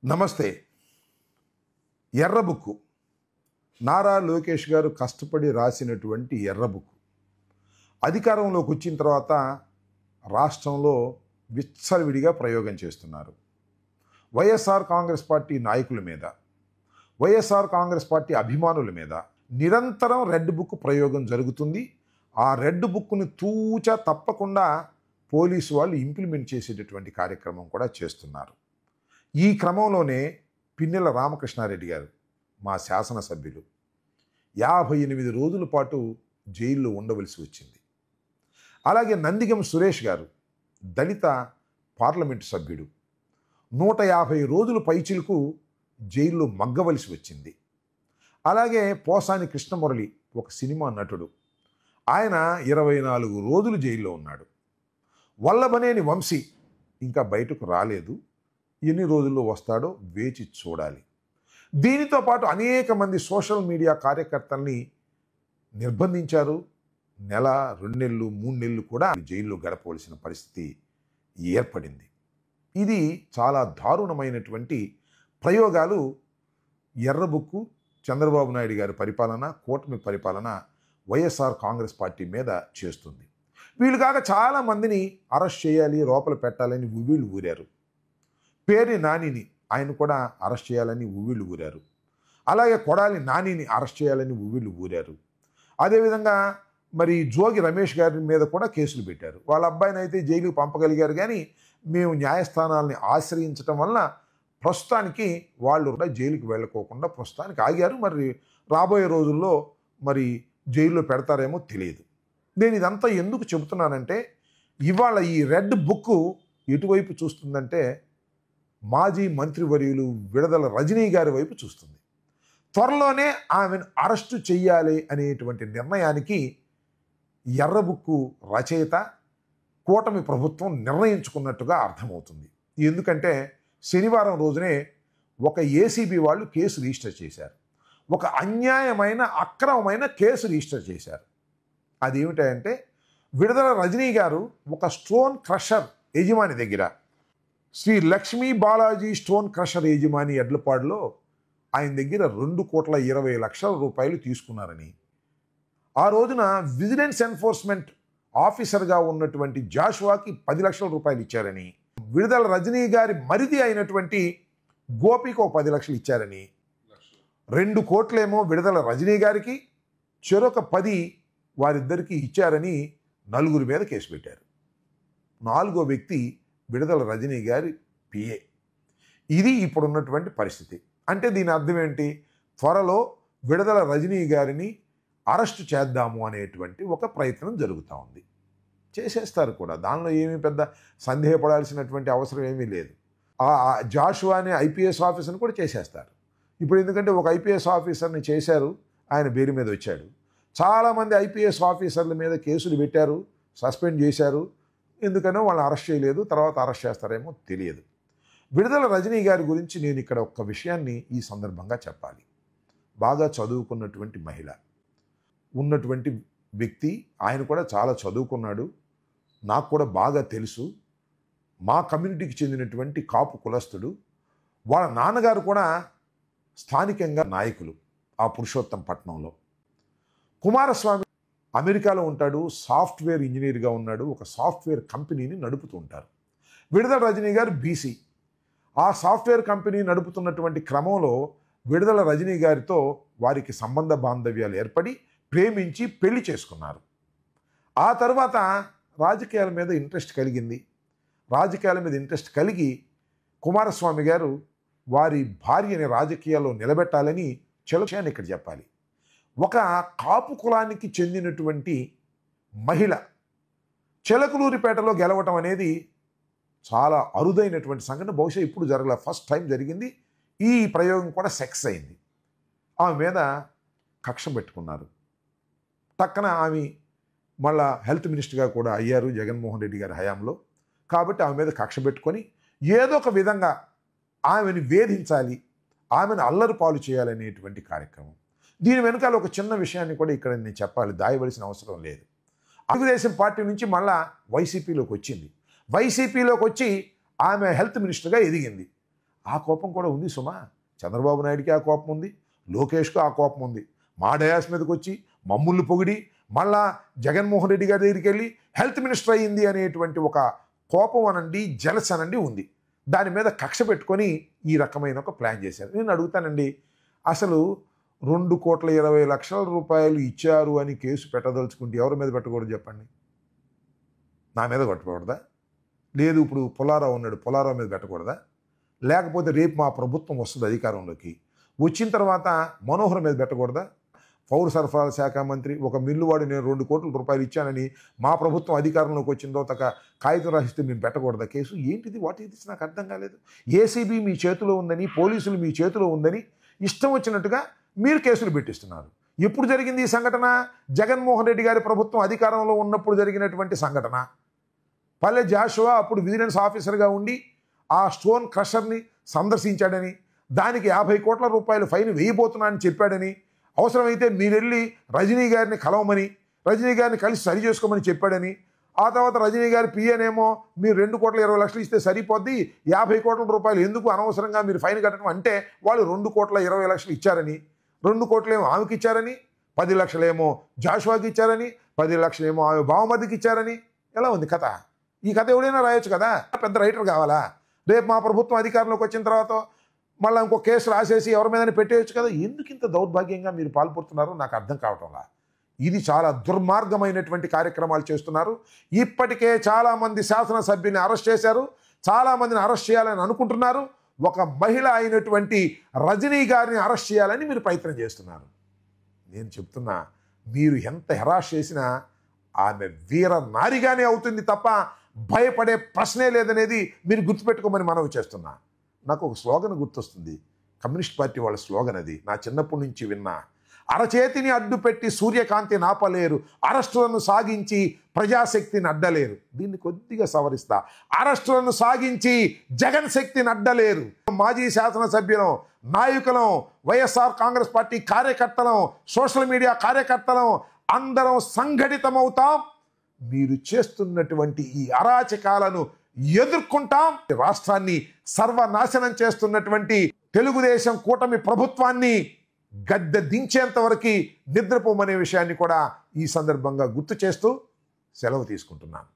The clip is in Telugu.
నమస్తే. ఎర్ర బుక్కు నారా లోకేష్ గారు కష్టపడి రాసినటువంటి ఎర్ర బుక్కు అధికారంలోకి వచ్చిన తర్వాత రాష్ట్రంలో విచ్చలవిడిగా ప్రయోగం చేస్తున్నారు. వైఎస్ఆర్ కాంగ్రెస్ పార్టీ నాయకుల మీద, వైఎస్ఆర్ కాంగ్రెస్ పార్టీ అభిమానుల మీద నిరంతరం రెడ్ బుక్ ప్రయోగం జరుగుతుంది. ఆ రెడ్ బుక్ను తూచా తప్పకుండా పోలీసు వాళ్ళు ఇంప్లిమెంట్ చేసేటటువంటి కార్యక్రమం కూడా చేస్తున్నారు. ఈ క్రమంలోనే పిన్నెల రామకృష్ణారెడ్డి గారు, మా శాసనసభ్యులు, 58 రోజుల పాటు జైల్లో ఉండవలసి వచ్చింది. అలాగే నందిగం సురేష్ గారు, దళిత పార్లమెంటు సభ్యుడు, 150 రోజుల పైచిలకు జైల్లో మగ్గవలసి వచ్చింది. అలాగే పోసాని కృష్ణమురళి, ఒక సినిమా నటుడు, ఆయన 24 రోజులు జైల్లో ఉన్నాడు. వల్లభనేని వంశీ ఇంకా బయటకు రాలేదు. ఎన్ని రోజుల్లో వస్తాడో వేచి చూడాలి. దీనితో పాటు అనేక మంది సోషల్ మీడియా కార్యకర్తల్ని నిర్బంధించారు. నెల, 2 నెలలు, 3 నెలలు కూడా జైల్లో గడపవలసిన పరిస్థితి ఏర్పడింది. ఇది చాలా దారుణమైనటువంటి ప్రయోగాలు ఎర్రబుక్కు, చంద్రబాబు నాయుడు గారి పరిపాలన, కూటమి పరిపాలన వైఎస్ఆర్ కాంగ్రెస్ పార్టీ మీద చేస్తుంది. వీళ్ళు కాక చాలామందిని అరెస్ట్ చేయాలి, లోపల పెట్టాలని ఉవ్విళ్ళు ఊరారు. పేర్ని నానిని ఆయన కూడా అరెస్ట్ చేయాలని ఉవ్విళ్ళు ఊరారు. అలాగే కొడాలి నానిని అరెస్ట్ చేయాలని ఉవ్విళ్ళు ఊరారు. అదేవిధంగా మరి జోగి రమేష్ గారి మీద కూడా కేసులు పెట్టారు. వాళ్ళ అబ్బాయిని అయితే జైలుకు పంపగలిగారు, కానీ మేము న్యాయస్థానాలని ఆశ్రయించడం వలన ప్రస్తుతానికి వాళ్ళు కూడా జైలుకి వెళ్ళకోకుండా ప్రస్తుతానికి ఆగారు. మరి రాబోయే రోజుల్లో మరి జైల్లో పెడతారేమో తెలియదు. నేను ఇదంతా ఎందుకు చెబుతున్నానంటే, ఇవాళ ఈ రెడ్ బుక్ ఎటువైపు చూస్తుందంటే మాజీ మంత్రివర్యులు విడదల రజనీ గారి వైపు చూస్తుంది. త్వరలోనే ఆమెను అరెస్టు చెయ్యాలి అనేటువంటి నిర్ణయానికి ఎర్రబుక్కు రచయిత, కూటమి ప్రభుత్వం నిర్ణయించుకున్నట్టుగా అర్థమవుతుంది. ఎందుకంటే శనివారం రోజునే ఒక ఏసీబీ వాళ్ళు కేసు రిజిస్టర్ చేశారు. ఒక అన్యాయమైన, అక్రమమైన కేసు రిజిస్టర్ చేశారు. అదేమిటంటే, విడదల రజనీ గారు ఒక స్టోన్ క్రషర్ యజమాని దగ్గర, శ్రీ లక్ష్మీ బాలాజీ స్టోన్ క్రషర్ యజమాని ఎడ్లపాడులో ఆయన దగ్గర 2,20,00,000 రూపాయలు తీసుకున్నారని, ఆ రోజున విజిలెన్స్ ఎన్ఫోర్స్మెంట్ ఆఫీసర్గా ఉన్నటువంటి జాషువాకి 10 లక్షల రూపాయలు ఇచ్చారని, విడుదల రజనీ గారి మరిది అయినటువంటి గోపికి 10 లక్షలు ఇచ్చారని, 2 కోట్లేమో విడుదల రజనీ గారికి, చెరొక 10 వారిద్దరికి ఇచ్చారని నలుగురి మీద కేసు పెట్టారు. 4వ వ్యక్తి విడుదల రజనీ గారి పిఏ. ఇది ఇప్పుడున్నటువంటి పరిస్థితి. అంటే దీని అర్థం ఏంటి? త్వరలో విడుదల రజనీ గారిని అరెస్టు చేద్దాము అనేటువంటి ఒక ప్రయత్నం జరుగుతూ ఉంది. చేసేస్తారు కూడా, దానిలో ఏమీ పెద్ద సందేహపడాల్సినటువంటి అవసరం ఏమీ లేదు. ఆ జాషువా అనే ఐపీఎస్ ఆఫీసర్ని కూడా చేసేస్తారు. ఇప్పుడు ఎందుకంటే ఒక ఐపీఎస్ ఆఫీసర్ని చేశారు, ఆయన బెయిల్ మీద వచ్చాడు. చాలామంది ఐపీఎస్ ఆఫీసర్ల మీద కేసులు పెట్టారు, సస్పెండ్ చేశారు. ఎందుకనో వాళ్ళని అరెస్ట్ చేయలేదు, తర్వాత అరెస్ట్ చేస్తారేమో తెలియదు. విడుదల రజనీ గారి గురించి నేను ఇక్కడ ఒక్క విషయాన్ని ఈ సందర్భంగా చెప్పాలి. బాగా చదువుకున్నటువంటి మహిళ, ఉన్నటువంటి వ్యక్తి. ఆయన కూడా చాలా చదువుకున్నాడు, నాకు కూడా బాగా తెలుసు. మా కమ్యూనిటీకి చెందినటువంటి కాపు కులస్తుడు. వాళ్ళ నాన్నగారు కూడా స్థానికంగా నాయకులు ఆ పురుషోత్తం పట్టణంలో. కుమారస్వామి అమెరికాలో ఉంటాడు, సాఫ్ట్వేర్ ఇంజనీర్గా ఉన్నాడు, ఒక సాఫ్ట్వేర్ కంపెనీని నడుపుతూ ఉంటారు. విడుదల రజనీ గారు బీసీ. ఆ సాఫ్ట్వేర్ కంపెనీ నడుపుతున్నటువంటి క్రమంలో విడుదల రజనీ గారితో వారికి సంబంధ బాంధవ్యాలు ఏర్పడి ప్రేమించి పెళ్లి చేసుకున్నారు. ఆ తర్వాత రాజకీయాల మీద ఇంట్రెస్ట్ కలిగింది. రాజకీయాల మీద ఇంట్రెస్ట్ కలిగి కుమారస్వామి గారు వారి భార్యని రాజకీయాల్లో నిలబెట్టాలని విషయాన్ని ఇక్కడ చెప్పాలి. ఒక కాపు కులానికి చెందినటువంటి మహిళ చిలకలూరిపేటలో గెలవటం అనేది చాలా అరుదైనటువంటి సంఘటన. బహుశా ఇప్పుడు జరగల, ఫస్ట్ టైం జరిగింది. ఈ ప్రయోగం కూడా సక్సెస్ అయింది. ఆమె మీద కక్ష పెట్టుకున్నారు. టక్కన ఆమె మళ్ళా హెల్త్ మినిస్టర్గా కూడా అయ్యారు జగన్మోహన్ రెడ్డి గారి హయాంలో. కాబట్టి ఆమె మీద కక్ష పెట్టుకొని ఏదో ఒక విధంగా ఆమెను వేధించాలి, ఆమెను అల్లరి పాలు చేయాలనేటువంటి కార్యక్రమం. దీని వెనకాల ఒక చిన్న విషయాన్ని కూడా ఇక్కడ నేను చెప్పాలి, దాయవలసిన అవసరం లేదు. తెలుగుదేశం పార్టీ నుంచి మళ్ళా వైసీపీలోకి వచ్చింది. వైసీపీలోకి వచ్చి ఆమె హెల్త్ మినిస్టర్గా ఎదిగింది. ఆ కోపం కూడా ఉంది సుమా. చంద్రబాబు నాయుడికి ఆ కోపం ఉంది, లోకేష్కు ఆ కోపం ఉంది. మా డయాస్ మీదకి వచ్చి మమ్ముల్ని పొగిడి మళ్ళా జగన్మోహన్ రెడ్డి గారి దగ్గరికి వెళ్ళి హెల్త్ మినిస్టర్ అయ్యింది అనేటువంటి ఒక కోపం అనండి, జలస్ అనండి ఉంది. దాని మీద కక్ష పెట్టుకొని ఈ రకమైన ఒక ప్లాన్ చేశారు. నేను అడుగుతానండి, అసలు 2,20,00,000 రూపాయలు ఇచ్చారు అని కేసు పెట్టదలుచుకుంటే ఎవరి మీద పెట్టకూడదు చెప్పండి? నా మీద పెట్టకూడదా? లేదు ఇప్పుడు పుల్లారావు ఉన్నాడు, పుల్లారావు మీద పెట్టకూడదా? లేకపోతే రేపు మా ప్రభుత్వం వస్తుంది అధికారంలోకి, వచ్చిన తర్వాత మనోహర్ మీద పెట్టకూడదా? పౌర సరఫరాల శాఖ మంత్రి ఒక మిల్లువాడు నేను 2 కోట్ల రూపాయలు ఇచ్చానని మా ప్రభుత్వం అధికారంలోకి వచ్చిన తర్వాత కాగితం రాసిస్తే మేము పెట్టకూడదా కేసు? ఏంటిది, వాట్ ఇది? నాకు అర్థం కాలేదు. ఏసీబీ మీ చేతిలో ఉందని, పోలీసులు మీ చేతిలో ఉందని ఇష్టం వచ్చినట్టుగా మీరు కేసులు పెట్టిస్తున్నారు. ఎప్పుడు జరిగింది ఈ సంఘటన? జగన్మోహన్ రెడ్డి గారి ప్రభుత్వం అధికారంలో ఉన్నప్పుడు జరిగినటువంటి సంఘటన. పల్లె జాషువా అప్పుడు విజిలెన్స్ ఆఫీసర్గా ఉండి ఆ స్టోన్ క్రషర్ని సందర్శించాడని, దానికి 50 కోట్ల రూపాయలు ఫైన్ వేయబోతున్నా అని చెప్పాడని, అవసరమైతే మీరు వెళ్ళి రజనీ గారిని కలవమని, రజనీ గారిని కలిసి సరి చేసుకోమని చెప్పాడని, ఆ తర్వాత రజనీ గారి పిఏనేమో మీరు 2,20,00,000 ఇస్తే సరిపోద్ది, 50 కోట్ల రూపాయలు ఎందుకు అనవసరంగా మీరు ఫైన్ కట్టడం అంటే వాళ్ళు 2,20,00,000 ఇచ్చారని, 2 కోట్లేమో ఆమెకి ఇచ్చారని, 10 లక్షలేమో జాషువాకి ఇచ్చారని, 10 లక్షలేమో ఆమె బావమతికి ఇచ్చారని. ఎలా ఉంది కథ? ఈ కథ ఎవడైనా రాయొచ్చు కదా, పెద్ద రైటర్ కావాలా? రేపు మా ప్రభుత్వం అధికారంలోకి వచ్చిన తర్వాత మళ్ళీ ఇంకో కేసు రాసేసి ఎవరి మీదైనా పెట్టేయచ్చు కదా. ఎందుకు ఇంత దౌర్భాగ్యంగా మీరు పాల్పడుతున్నారో నాకు అర్థం కావటంలా. ఇది చాలా దుర్మార్గమైనటువంటి కార్యక్రమాలు చేస్తున్నారు. ఇప్పటికే చాలామంది శాసనసభ్యుల్ని అరెస్ట్ చేశారు, చాలామందిని అరెస్ట్ చేయాలని అనుకుంటున్నారు. ఒక మహిళ అయినటువంటి రజనీ గారిని అరెస్ట్ చేయాలని మీరు ప్రయత్నం చేస్తున్నారు. నేను చెప్తున్నా, మీరు ఎంత హెరాస్ చేసినా ఆమె వీర నారిగానే అవుతుంది తప్ప భయపడే ప్రశ్నే లేదనేది మీరు గుర్తుపెట్టుకోమని మనవి చేస్తున్నా. నాకు ఒక స్లోగన్ గుర్తొస్తుంది, కమ్యూనిస్ట్ పార్టీ వాళ్ళ స్లోగన్ అది, నా చిన్నప్పటి నుంచి విన్నా. అరచేతిని అడ్డుపెట్టి సూర్యకాంతి నాపలేరు, అరెస్టులను సాగించి ప్రజాశక్తిని అడ్డలేరు. దీన్ని కొద్దిగా సవరిస్తా, అరెస్టులను సాగించి జగన్ శక్తిని అడ్డలేరు. మాజీ శాసనసభ్యులం, నాయకులం, వైఎస్ఆర్ కాంగ్రెస్ పార్టీ కార్యకర్తలం, సోషల్ మీడియా కార్యకర్తలం అందరం సంఘటితమవుతాం. మీరు చేస్తున్నటువంటి ఈ అరాచకాలను ఎదుర్కొంటాం. రాష్ట్రాన్ని సర్వనాశనం చేస్తున్నటువంటి తెలుగుదేశం కూటమి ప్రభుత్వాన్ని గద్దె దించేంత వరకు నిద్రపోమనే విషయాన్ని కూడా ఈ సందర్భంగా గుర్తు చేస్తూ సెలవు తీసుకుంటున్నాను.